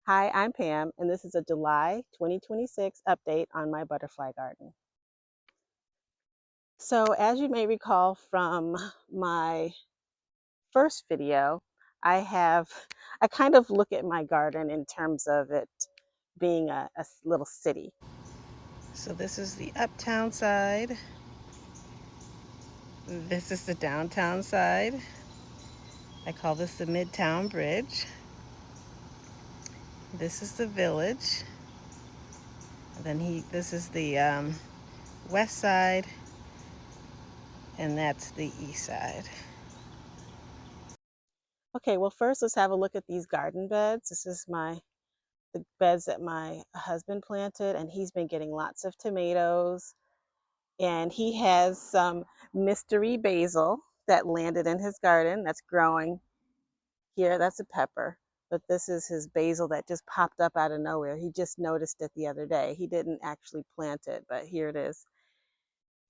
Hi, I'm Pam, and this is a July 2026 update on my butterfly garden. So, as you may recall from my first video, I kind of look at my garden in terms of it being a little city. So, this is the uptown side, this is the downtown side. I call this the Midtown Bridge. This is the village. This is the west side, and that's the east side. Okay, well, first let's have a look at these garden beds. This is the beds that my husband planted, and he's been getting lots of tomatoes. And he has some mystery basil that landed in his garden that's growing here. That's a pepper, but this is his basil that just popped up out of nowhere. He just noticed it the other day. He didn't actually plant it, but here it is.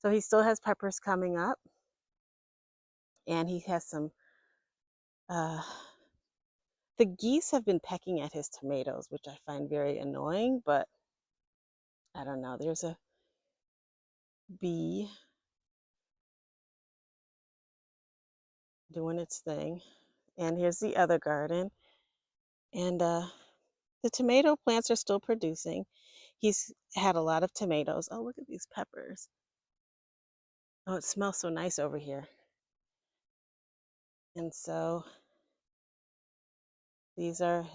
So he still has peppers coming up, and he has some uh, the geese have been pecking at his tomatoes, which I find very annoying, but I don't know. There's a bee doing its thing. And here's the other garden. And the tomato plants are still producing. He's had a lot of tomatoes. Oh, look at these peppers. Oh, it smells so nice over here. And so these are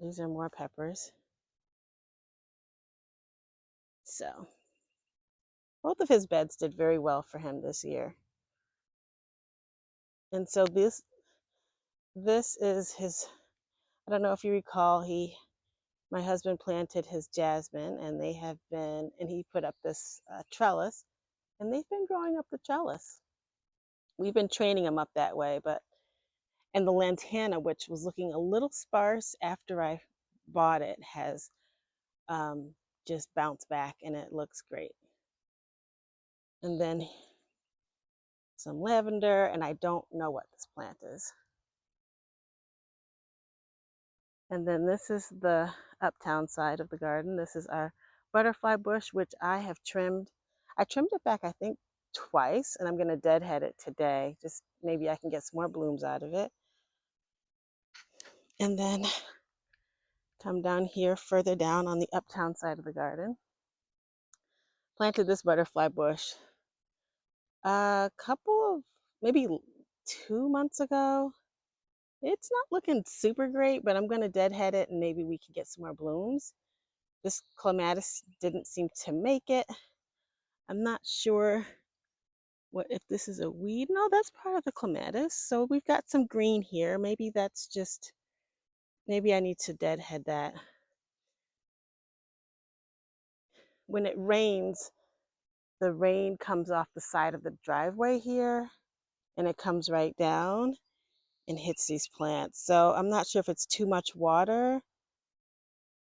more peppers. So both of his beds did very well for him this year. And so this is his, I don't know if you recall, my husband planted his jasmine, and he put up this trellis, and they've been growing up the trellis. We've been training them up that way, and the lantana, which was looking a little sparse after I bought it, has just bounced back, and it looks great. And then some lavender, and I don't know what this plant is. And then this is the uptown side of the garden. This is our butterfly bush, which I have trimmed. I trimmed it back, I think, twice, and I'm going to deadhead it today. Just maybe I can get some more blooms out of it. And then come down here, further down on the uptown side of the garden. Planted this butterfly bush a couple of, maybe 2 months ago. It's not looking super great, but I'm going to deadhead it, and maybe we can get some more blooms. This clematis didn't seem to make it. I'm not sure if this is a weed. No, that's part of the clematis. So we've got some green here. Maybe maybe I need to deadhead that. When it rains, the rain comes off the side of the driveway here, and it comes right down and hits these plants. So I'm not sure if it's too much water.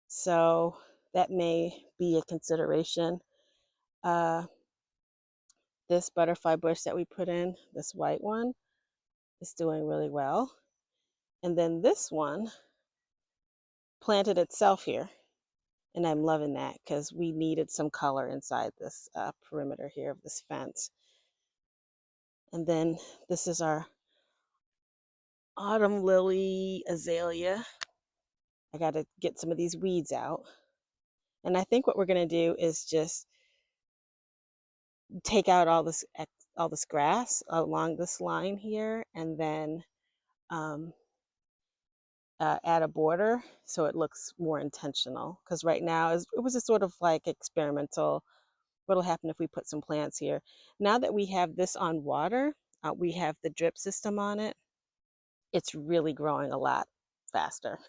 So that may be a consideration. This butterfly bush that we put in, this white one, is doing really well. And then this one planted itself here. And I'm loving that because we needed some color inside this perimeter here of this fence. And then this is our autumn lily azalea. I got to get some of these weeds out. And I think what we're going to do is just take out all this grass along this line here, and then add a border so it looks more intentional. Because right now it was a sort of like experimental. What'll happen if we put some plants here? Now that we have this on water, we have the drip system on it. It's really growing a lot faster.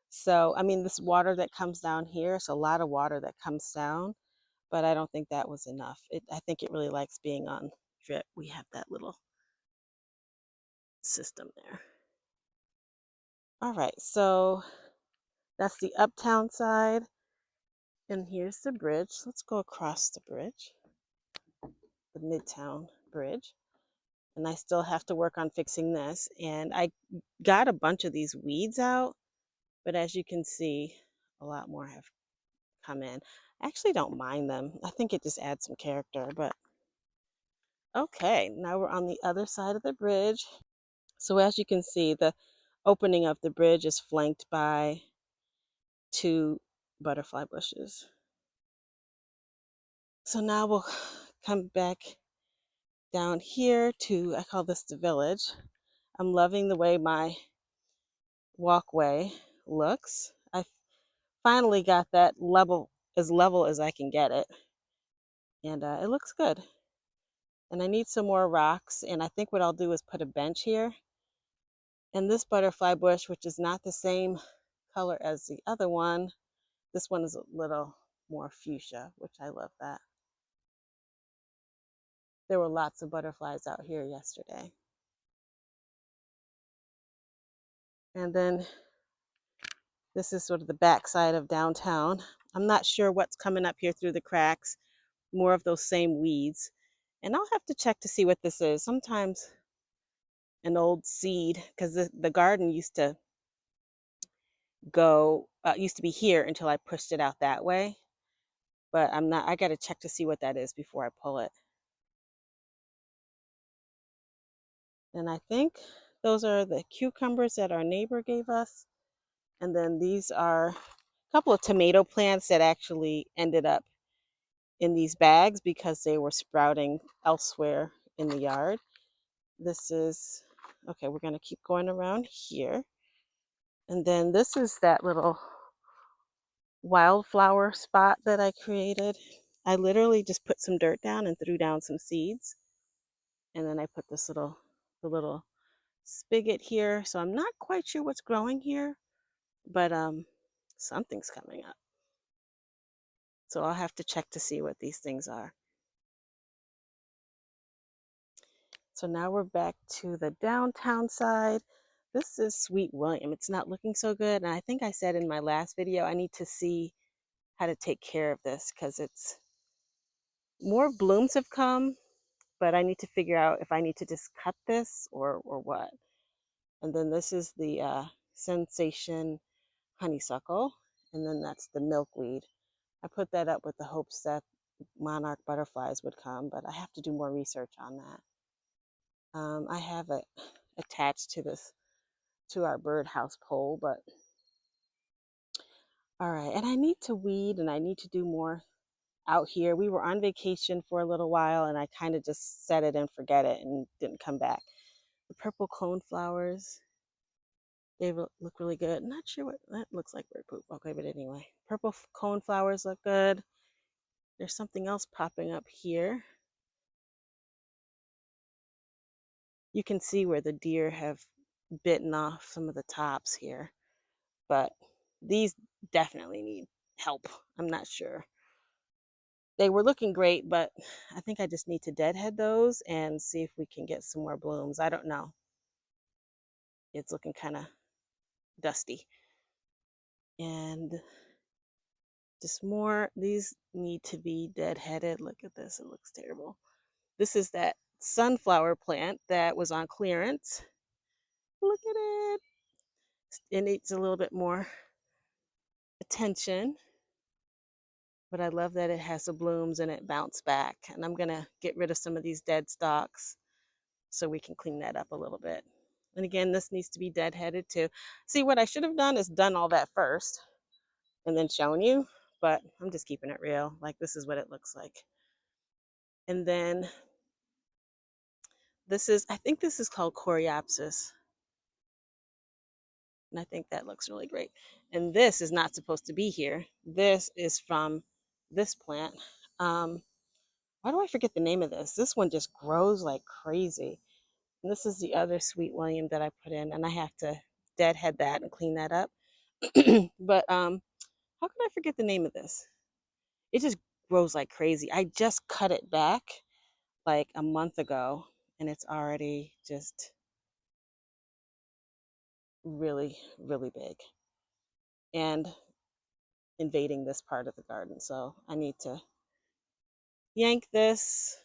So, I mean, this water that comes down here, it's a lot of water that comes down, but I don't think that was enough. I think it really likes being on drip. We have that little system there. All right, so that's the uptown side, and here's the bridge. Let's go across the bridge, the Midtown Bridge. And I still have to work on fixing this. And I got a bunch of these weeds out, But as you can see, a lot more have come in. I actually don't mind them. I think it just adds some character, but okay, now we're on the other side of the bridge. So as you can see, the opening of the bridge is flanked by two butterfly bushes. So now we'll come back down here to, I call this the village. I'm loving the way my walkway looks. I finally got that level as I can get it, and it looks good. And I need some more rocks, and I think what I'll do is put a bench here. And this butterfly bush, which is not the same color as the other one, this one is a little more fuchsia, which I love that. There were lots of butterflies out here yesterday. And then this is sort of the backside of downtown. I'm not sure what's coming up here through the cracks, more of those same weeds. And I'll have to check to see what this is. Sometimes an old seed, because the garden used to used to be here until I pushed it out that way. But I got to check to see what that is before I pull it. And I think those are the cucumbers that our neighbor gave us. And then these are a couple of tomato plants that actually ended up in these bags because they were sprouting elsewhere in the yard. This is, okay, we're going to keep going around here. And then this is that little wildflower spot that I created. I literally just put some dirt down and threw down some seeds. And then I put the little spigot here. So I'm not quite sure what's growing here, but something's coming up. So I'll have to check to see what these things are. So now we're back to the downtown side. This is Sweet William. It's not looking so good. And I think I said in my last video, I need to see how to take care of this because it's more blooms have come, but I need to figure out if I need to just cut this or what. And then this is the Sensation honeysuckle. And then that's the milkweed. I put that up with the hopes that monarch butterflies would come, but I have to do more research on that. I have it attached to our birdhouse pole, but all right. And I need to weed and I need to do more out here. We were on vacation for a little while and I kind of just set it and forget it and didn't come back. The purple cone flowers, they look really good. Not sure what that looks like, bird poop. Okay, but anyway, purple cone flowers look good. There's something else popping up here. You can see where the deer have bitten off some of the tops here, but these definitely need help. I'm not sure. They were looking great, but I think I just need to deadhead those and see if we can get some more blooms. I don't know. It's looking kind of dusty. And just more, these need to be deadheaded. Look at this, it looks terrible. This is that sunflower plant that was on clearance. Look at it. It needs a little bit more attention, but I love that it has the blooms and it bounced back. And I'm gonna get rid of some of these dead stalks so we can clean that up a little bit. And again, this needs to be deadheaded too. See, what I should have done is done all that first and then shown you, but I'm just keeping it real. Like, this is what it looks like. And then I think this is called Coreopsis. And I think that looks really great. And this is not supposed to be here. This is from this plant. Why do I forget the name of this? This one just grows like crazy. And this is the other Sweet William that I put in, and I have to deadhead that and clean that up. But how could I forget the name of this? It just grows like crazy. I just cut it back like a month ago, and it's already just really, really big and invading this part of the garden. So I need to yank this,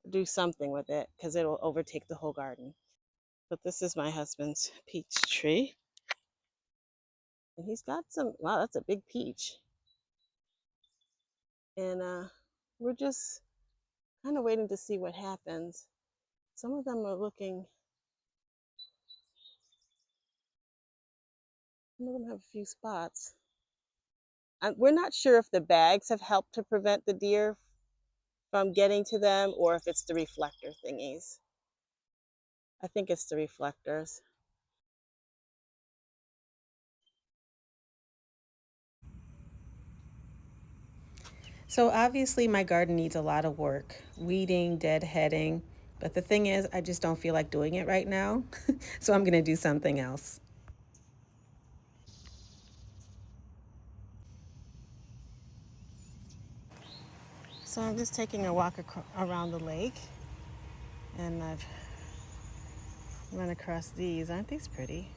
do something with it because it'll overtake the whole garden. But this is my husband's peach tree. And he's got some, wow, that's a big peach. And we're just kind of waiting to see what happens. Some of them are looking, some of them have a few spots. We're not sure if the bags have helped to prevent the deer from getting to them or if it's the reflector thingies. I think it's the reflectors. So obviously my garden needs a lot of work, weeding, deadheading, but the thing is I just don't feel like doing it right now. So I'm going to do something else. So I'm just taking a walk around the lake, and I've run across these. Aren't these pretty?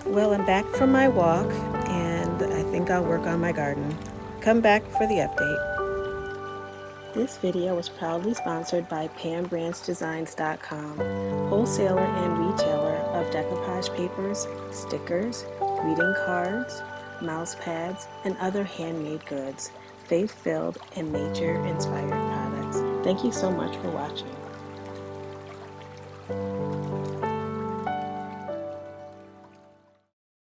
Well, I'm back from my walk, and I think I'll work on my garden. Come back for the update. This video was proudly sponsored by PamBranchDesigns.com, wholesaler and retailer of decoupage papers, stickers, greeting cards, mouse pads, and other handmade goods, faith-filled and nature-inspired products. Thank you so much for watching.